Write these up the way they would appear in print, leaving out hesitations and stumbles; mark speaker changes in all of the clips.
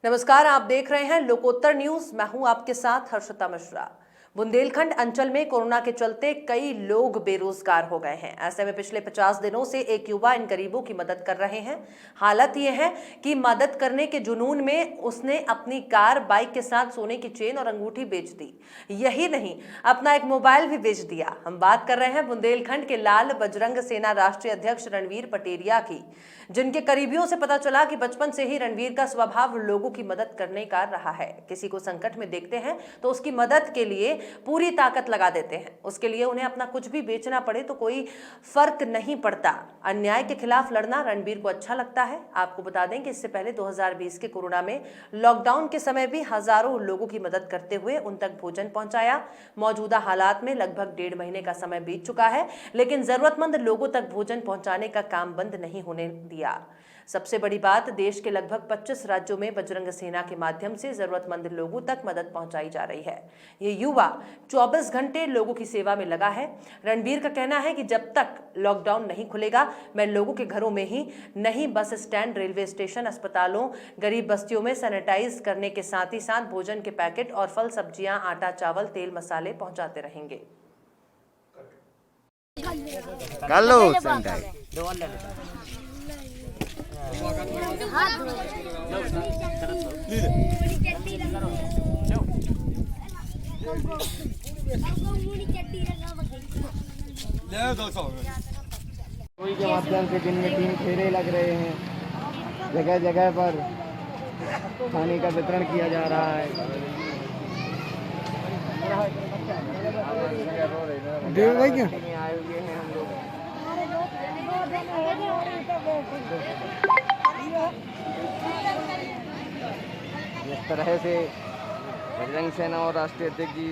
Speaker 1: नमस्कार, आप देख रहे हैं लोकोत्तर न्यूज। मैं हूं आपके साथ हर्षिता मिश्रा। बुंदेलखंड अंचल में कोरोना के चलते कई लोग बेरोजगार हो गए हैं। ऐसे में पिछले 50 दिनों से एक युवा इन गरीबों की मदद कर रहे हैं। हालत यह है कि मदद करने के जुनून में उसने अपनी कार, बाइक के साथ सोने की चेन और अंगूठी बेच दी। यही नहीं, अपना एक मोबाइल भी बेच दिया। हम बात कर रहे हैं बुंदेलखंड के लाल बजरंग सेना राष्ट्रीय अध्यक्ष रणवीर पटेरिया की, जिनके करीबियों से पता चला कि बचपन से ही रणवीर का स्वभाव लोगों की मदद करने का रहा है। किसी को संकट में देखते हैं तो उसकी मदद के लिए पूरी ताकत लगा देते हैं। उसके लिए उन्हें अपना कुछ भी बेचना पड़े तो कोई फर्क नहीं पड़ता। अन्याय के खिलाफ लड़ना रणवीर को अच्छा लगता है। आपको बता दें कि इससे पहले 2020 के कोरोना में लॉकडाउन के समय भी हजारों लोगों की मदद करते हुए उन तक भोजन पहुंचाया। मौजूदा हालात में लगभग 1.5 महीने का समय बीत चुका है, लेकिन जरूरतमंद लोगों तक भोजन पहुंचाने का काम बंद नहीं होने दिया। सबसे बड़ी बात, देश के लगभग 25 राज्यों में बजरंग सेना के माध्यम से जरूरतमंद लोगों तक मदद पहुंचाई जा रही है। ये युवा 24 घंटे लोगों की सेवा में लगा है। रणवीर का कहना है कि जब तक लॉकडाउन नहीं खुलेगा, मैं लोगों के घरों में ही नहीं, बस स्टैंड, रेलवे स्टेशन, अस्पतालों, गरीब बस्तियों में सैनिटाइज करने के साथ ही साथ भोजन के पैकेट और फल, सब्जियां, आटा, चावल, तेल, मसाले पहुंचाते रहेंगे।
Speaker 2: कोई के माध्यम से दिन में 3 फेरे लग रहे हैं। जगह जगह पर खाने का वितरण किया जा रहा है। देव भाई क्या आए हुए हैं हम लोग। इस तरह से बजरंग सेना और राष्ट्रीय अध्यक्ष जी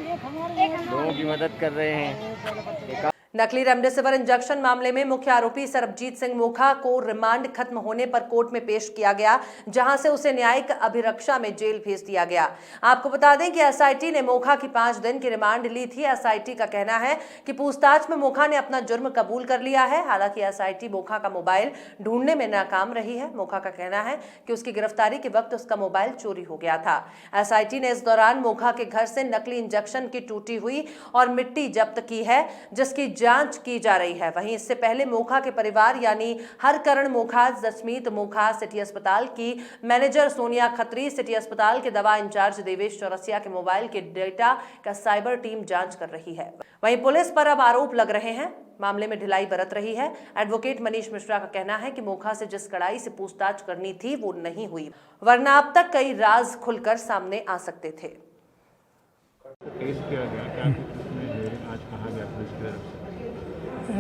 Speaker 2: लोगों की मदद कर रहे हैं।
Speaker 1: नकली रेमडेसिविर इंजेक्शन मामले में मुख्य आरोपी सरबजीत सिंह मोखा को रिमांड खत्म होने पर कोर्ट में पेश किया गया, जहां से उसे न्यायिक अभिरक्षा में जेल भेज दिया गया। आपको बता दें कि एसआईटी ने मोखा की 5 दिन की रिमांड ली थी। एसआईटी का कहना है कि पूछताछ में मोखा ने अपना जुर्म कबूल कर लिया है। हालांकि एसआईटी मोखा का मोबाइल ढूंढने में नाकाम रही है। मोखा का कहना है कि उसकी गिरफ्तारी के वक्त उसका मोबाइल चोरी हो गया था। एसआईटी ने इस दौरान मोखा के घर से नकली इंजेक्शन की टूटी हुई और मिट्टी जब्त की है, जिसकी जांच की जा रही है। वहीं इससे पहले मोखा के परिवार यानी हरकरण मोखा, जसमीत मोखा, सिटी अस्पताल की मैनेजर सोनिया खत्री, सिटी अस्पताल के दवा इंचार्ज देवेश चौरसिया के मोबाइल के डेटा का साइबर टीम जांच कर रही है। वहीं पुलिस पर अब आरोप लग रहे हैं, मामले में ढिलाई बरत रही है। एडवोकेट मनीष मिश्रा का कहना है कि मोखा से जिस कड़ाई से पूछताछ करनी थी वो नहीं हुई, वरना अब तक कई राज खुलकर सामने आ सकते थे।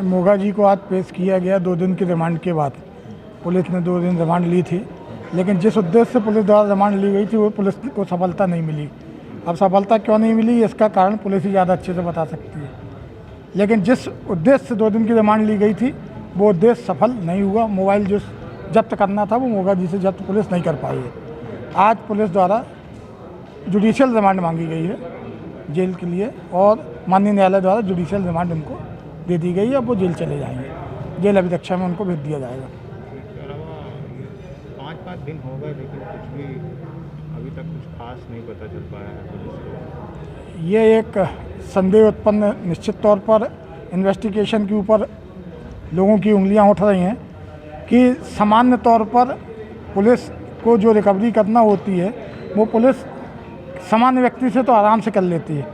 Speaker 3: मोगा जी को आज पेश किया गया 2 दिन की रिमांड के बाद। पुलिस ने 2 दिन रिमांड ली थी, लेकिन जिस उद्देश्य से पुलिस द्वारा रिमांड ली गई थी वो पुलिस को सफलता नहीं मिली। अब सफलता क्यों नहीं मिली, इसका कारण पुलिस ही ज़्यादा अच्छे से बता सकती है। लेकिन जिस उद्देश्य से 2 दिन की रिमांड ली गई थी वो उद्देश्य सफल नहीं हुआ। मोबाइल जो जब्त करना था वो मोगा जी से जब्त पुलिस नहीं कर पाई है। आज पुलिस द्वारा जुडिशियल रिमांड मांगी गई है जेल के लिए, और माननीय न्यायालय द्वारा जुडिशियल रिमांड उनको दे दी गई है। अब वो जेल चले जाएंगे, जेल अभिरक्षा में उनको भेज दिया जाएगा।
Speaker 4: 5 दिन हो गए, लेकिन कुछ भी अभी तक कुछ खास नहीं पता चल पाया है पुलिस को।
Speaker 3: ये एक संदेह उत्पन्न, निश्चित तौर पर इन्वेस्टिगेशन के ऊपर लोगों की उंगलियां उठ रही हैं कि सामान्य तौर पर पुलिस को जो रिकवरी करना होती है वो पुलिस सामान्य व्यक्ति से तो आराम से कर लेती है।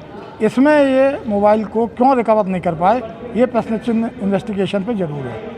Speaker 3: इसमें ये मोबाइल को क्यों रिकवर नहीं कर पाए, ये प्रश्न चिन्ह इन्वेस्टिगेशन पे जरूर है।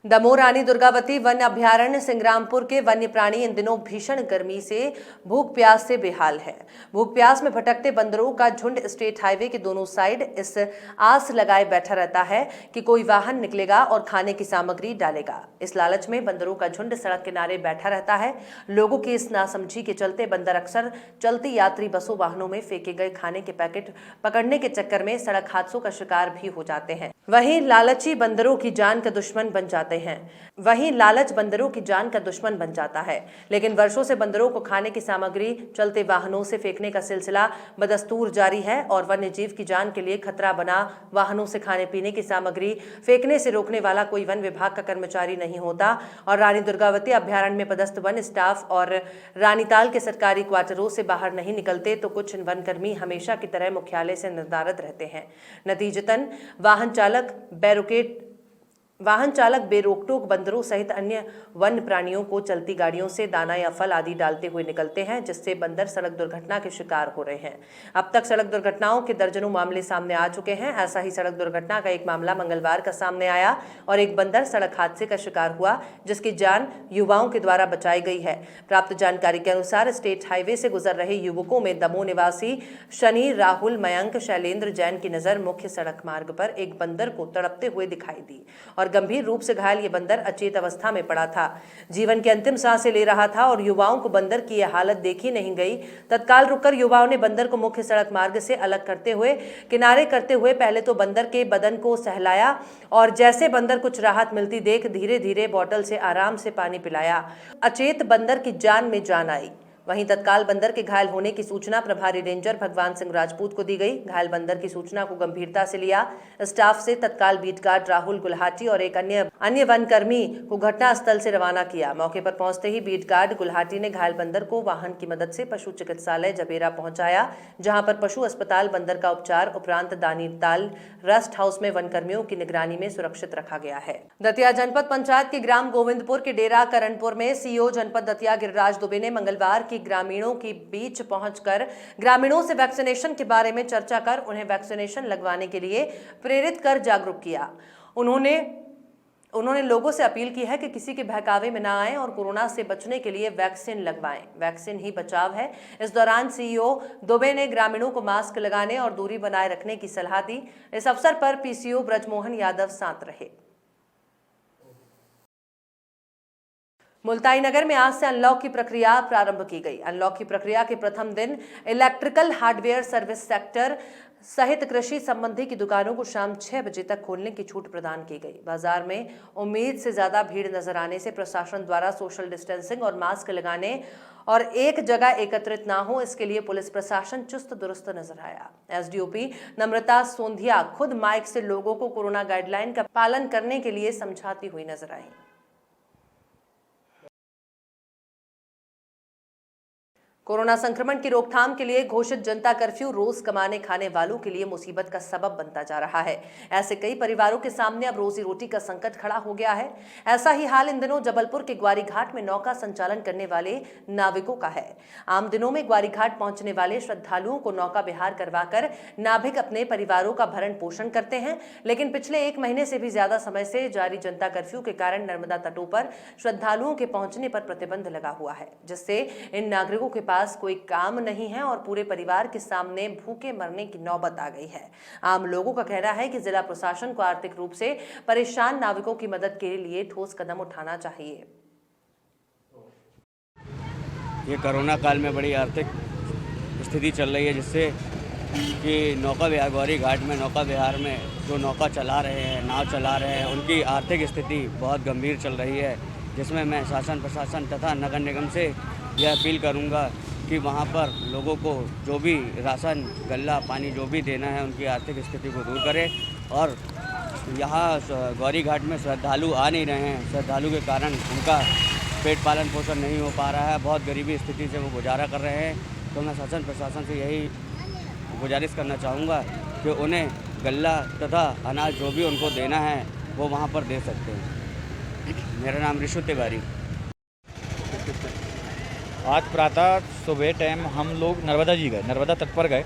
Speaker 1: दमोह रानी दुर्गावती वन अभ्यारण्य सिंग्रामपुर के वन्य प्राणी इन दिनों भीषण गर्मी से, भूख प्यास से बेहाल है। भूख प्यास में भटकते बंदरों का झुंड स्टेट हाईवे के दोनों साइड इस आस लगाए बैठा रहता है कि कोई वाहन निकलेगा और खाने की सामग्री डालेगा। इस लालच में बंदरों का झुंड सड़क किनारे बैठा रहता है। लोगों की इस नासमझी के चलते बंदर अक्सर चलती यात्री बसों, वाहनों में फेंके गए खाने के पैकेट पकड़ने के चक्कर में सड़क हादसों का शिकार भी हो जाते हैं। वहीं लालची बंदरों की जान का दुश्मन बन जाते जाते हैं। वहीं लालच बंदरों की जान का दुश्मन बन जाता है। लेकिन वर्षों से बंदरों को खाने की सामग्री चलते वाहनों से फेंकने का सिलसिला बदस्तूर जारी है और वन्य जीव की जान के लिए खतरा बना वाहनों से खाने पीने की सामग्री फेंकने से रोकने वाला कोई वन विभाग का कर्मचारी नहीं होता और रानी दुर्गावती अभ्यारण्य में पदस्थ वन स्टाफ और रानीताल के सरकारी क्वार्टरों से बाहर नहीं निकलते तो कुछ वनकर्मी हमेशा की तरह मुख्यालय से निर्धारित रहते हैं। नतीजतन वाहन चालक बेरोक-टोक बंदरों सहित अन्य वन प्राणियों को चलती गाड़ियों से दाना या फल आदि डालते हुए निकलते हैं, जिससे बंदर सड़क दुर्घटना के शिकार हो रहे हैं। अब तक सड़क दुर्घटनाओं के दर्जनों मामले सामने आ चुके हैं। ऐसा ही सड़क दुर्घटना का एक मामला मंगलवार का सामने आया और एक बंदर सड़क हादसे का शिकार हुआ, जिसकी जान युवाओं के द्वारा बचाई गई है। प्राप्त जानकारी के अनुसार स्टेट हाईवे से गुजर रहे युवकों में दमोह निवासी शनि, राहुल, मयंक, शैलेंद्र जैन की नजर मुख्य सड़क मार्ग पर एक बंदर को तड़पते हुए दिखाई दी और गंभीर रूप से घायल ये बंदर अचेत अवस्था में पड़ा था। जीवन की अंतिम सांसें ले रहा था और युवाओं को बंदर की यह हालत देखी नहीं गई। तत्काल रुककर युवाओं ने बंदर को मुख्य सड़क मार्ग से अलग करते हुए किनारे करते हुए पहले तो बंदर के बदन को सहलाया और जैसे बंदर कुछ राहत मिलती देख धीरे धीरे बोतल से आराम से पानी पिलाया। अचेत बंदर की जान में जान आई। वहीं तत्काल बंदर के घायल होने की सूचना प्रभारी रेंजर भगवान सिंह राजपूत को दी गई। घायल बंदर की सूचना को गंभीरता से लिया स्टाफ से तत्काल बीट गार्ड राहुल गुल्हाटी और एक अन्य वनकर्मी को घटनास्थल से रवाना किया। मौके पर पहुंचते ही बीट गार्ड गुल्हाटी ने घायल बंदर को वाहन की मदद से पशु चिकित्सालय जबेरा पहुंचाया, जहां पर पशु अस्पताल बंदर का उपचार उपरांत दानीताल रेस्ट हाउस में वनकर्मियों की निगरानी में सुरक्षित रखा गया है। दतिया जनपद पंचायत के ग्राम गोविंदपुर के डेरा करणपुर में सीईओ जनपद दतिया गिरिराज दुबे ने मंगलवार की ग्रामीणों के बीच पहुंचकर ग्रामीणों से वैक्सीनेशन के बारे में चर्चा कर उन्हें वैक्सीनेशन लगवाने के लिए प्रेरित कर जागरूक किया। उन्होंने लोगों से अपील की है कि किसी के बहकावे में ना आए और कोरोना से बचने के लिए वैक्सीन लगवाएं। वैक्सीन ही बचाव है। इस दौरान सीईओ दुबे ने ग्रामीणों को मास्क लगाने और दूरी बनाए रखने की सलाह दी। इस अवसर पर पीसीओ ब्रजमोहन यादव साथ रहे। मुल्ताई नगर में आज से अनलॉक की प्रक्रिया प्रारंभ की गई। अनलॉक की प्रक्रिया के प्रथम दिन इलेक्ट्रिकल हार्डवेयर सर्विस सेक्टर सहित कृषि संबंधी की दुकानों को शाम 6 बजे तक खोलने की छूट प्रदान की गई। बाजार में उम्मीद से ज्यादा भीड़ नजर आने से प्रशासन द्वारा सोशल डिस्टेंसिंग और मास्क लगाने और एक जगह एकत्रित ना हो, इसके लिए पुलिस प्रशासन चुस्त दुरुस्त नजर आया। एसडीओपी नम्रता सोंधिया खुद माइक से लोगों को कोरोना गाइडलाइन का पालन करने के लिए समझाती हुई नजर आई। कोरोना संक्रमण की रोकथाम के लिए घोषित जनता कर्फ्यू रोज कमाने खाने वालों के लिए मुसीबत का सबब बनता जा रहा है। ऐसे कई परिवारों के सामने अब रोजी रोटी का संकट खड़ा हो गया है। ऐसा ही हाल इन दिनों जबलपुर के ग्वारी घाट में नौका संचालन करने वाले नाविकों का है। आम दिनों में ग्वारी घाट पहुंचने वाले श्रद्धालुओं को नौका विहार करवाकर नाविक अपने परिवारों का भरण पोषण करते हैं, लेकिन पिछले 1 महीने से भी ज्यादा समय से जारी जनता कर्फ्यू के कारण नर्मदा तटों पर श्रद्धालुओं के पहुंचने पर प्रतिबंध लगा हुआ है, जिससे इन नागरिकों के पास कोई काम नहीं है और पूरे परिवार के सामने भूखे मरने की नौबत आ गई है। आम लोगों का कहना है कि जिला प्रशासन को आर्थिक रूप से परेशान नाविकों की मदद के लिए ठोस कदम उठाना चाहिए।
Speaker 5: ये कोरोना काल में बड़ी आर्थिक स्थिति चल रही है, जिससे कि नौका विहार ग्वारी घाट में नौका विहार में जो नौका चला रहे हैं, नाव चला रहे हैं, उनकी आर्थिक स्थिति बहुत गंभीर चल रही है, जिसमें मैं शासन प्रशासन तथा नगर निगम से यह अपील करूंगा कि वहां पर लोगों को जो भी राशन, गल्ला, पानी जो भी देना है उनकी आर्थिक स्थिति को दूर करें। और यहाँ गौरी घाट में श्रद्धालु आ नहीं रहे हैं, श्रद्धालु के कारण उनका पेट पालन पोषण नहीं हो पा रहा है, बहुत गरीबी स्थिति से वो गुजारा कर रहे हैं। तो मैं शासन प्रशासन से यही गुजारिश करना चाहूँगा कि उन्हें गल्ला तथा अनाज जो भी उनको देना है वो वहाँ पर दे सकते हैं। मेरा नाम ऋषु तिवारी।
Speaker 6: आज प्रातः सुबह टाइम हम लोग नर्मदा जी गए, नर्मदा तट पर गए,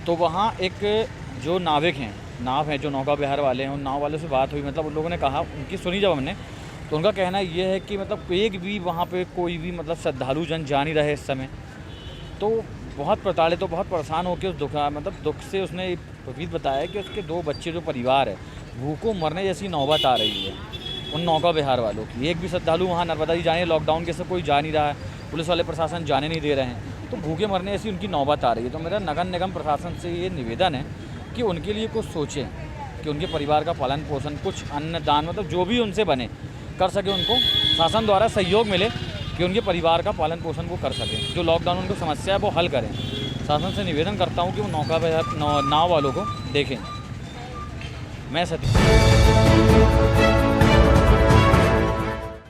Speaker 6: तो वहाँ एक जो नाविक हैं, नाव हैं जो नौका विहार वाले हैं, उन नाव वालों से बात हुई। मतलब उन लोगों ने कहा, उनकी सुनी जब हमने, तो उनका कहना ये है कि मतलब एक भी वहाँ पे कोई भी मतलब श्रद्धालु जन जा नहीं रहे इस समय। तो बहुत प्रताड़ित, तो बहुत परेशान होकर उस दुख से उसने विपरीत बताया कि उसके 2 बच्चे जो परिवार है भूखों मरने जैसी नौबत आ रही है उन नौका विहार वालों की। एक भी श्रद्धालु वहाँ नर्मदा जी जाने, लॉकडाउन के सब कोई जा नहीं रहा है, पुलिस वाले प्रशासन जाने नहीं दे रहे हैं, तो भूखे मरने जैसी उनकी नौबत आ रही है। तो मेरा नगर निगम प्रशासन से ये निवेदन है कि उनके लिए कुछ सोचें, कि उनके परिवार का पालन पोषण, कुछ अन्न दान, मतलब जो भी उनसे बने कर सके, उनको शासन द्वारा सहयोग मिले कि उनके परिवार का पालन पोषण वो कर सकें, जो लॉकडाउन उनको समस्या है वो हल करें। शासन से निवेदन करता हूँ कि वो नाव वालों को देखें। मैं सतीश।